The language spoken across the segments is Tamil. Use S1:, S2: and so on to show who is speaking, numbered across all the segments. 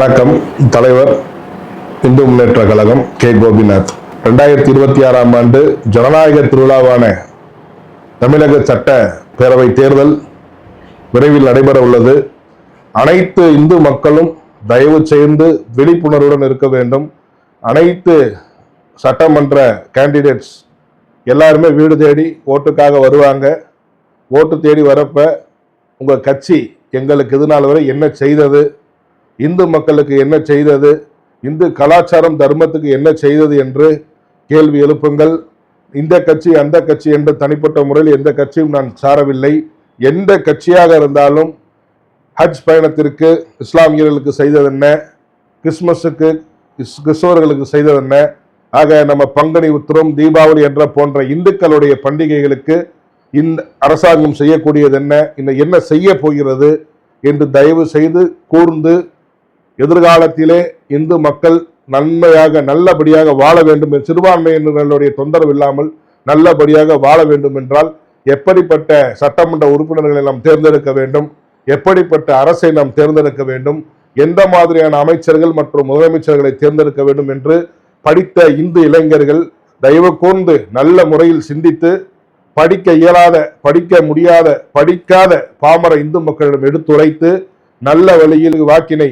S1: வணக்கம். தலைவர் இந்து முன்னேற்ற கழகம் கே. கோபிநாத். 2026ஆம் ஆண்டு ஜனநாயக திருவிழாவான தமிழக சட்ட பேரவை தேர்தல் விரைவில் நடைபெற உள்ளது. அனைத்து இந்து மக்களும் தயவு செய்து விழிப்புணர்வுடன் இருக்க வேண்டும். அனைத்து சட்டமன்ற கேண்டிடேட்ஸ் எல்லாருமே வீடு தேடி ஓட்டுக்காக வருவாங்க. ஓட்டு தேடி வரப்ப உங்க கட்சி எங்களுக்கு இது நாள் வரை என்ன செய்தது, இந்து மக்களுக்கு என்ன செய்தது, இந்து கலாச்சாரம் தர்மத்துக்கு என்ன செய்தது என்று கேள்வி எழுப்புங்கள். இந்த கட்சி அந்த கட்சி என்று தனிப்பட்ட முறையில் எந்த கட்சியும் நான் சாரவில்லை. எந்த கட்சியாக இருந்தாலும் ஹஜ் பயணத்திற்கு இஸ்லாமியர்களுக்கு செய்தது என்ன, கிறிஸ்துமஸுக்கு கிறிஸ்தவர்களுக்கு செய்தது என்ன, ஆக நம்ம பங்குனி உத்திரம் தீபாவளி என்ற போன்ற இந்துக்களுடைய பண்டிகைகளுக்கு இந்த அரசாங்கம் செய்யக்கூடியது என்ன, இன்னும் என்ன செய்ய போகிறது என்று தயவு செய்து கூர்ந்து எதிர்காலத்திலே இந்து மக்கள் நன்மையாக நல்லபடியாக வாழ வேண்டும், சிறுபான்மையினர்களுடைய தொந்தரவு இல்லாமல் நல்லபடியாக வாழ வேண்டும் என்றால் எப்படிப்பட்ட சட்டமன்ற உறுப்பினர்களை நாம் தேர்ந்தெடுக்க வேண்டும், எப்படிப்பட்ட அரசை நாம் தேர்ந்தெடுக்க வேண்டும், எந்த மாதிரியான அமைச்சர்கள் மற்றும் முதலமைச்சர்களை தேர்ந்தெடுக்க வேண்டும் என்று படித்த இந்து இளைஞர்கள் தயவு கூர்ந்து நல்ல முறையில் சிந்தித்து படிக்க இயலாத, படிக்க முடியாத, படிக்காத பாமர இந்து மக்களிடம் எடுத்துரைத்து நல்ல வழியில் வாக்கினை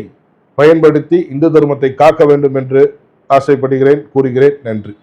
S1: பயன்படுத்தி இந்து தர்மத்தை காக்க வேண்டும் என்று ஆசைப்படுகிறேன், கூறுகிறேன். நன்றி.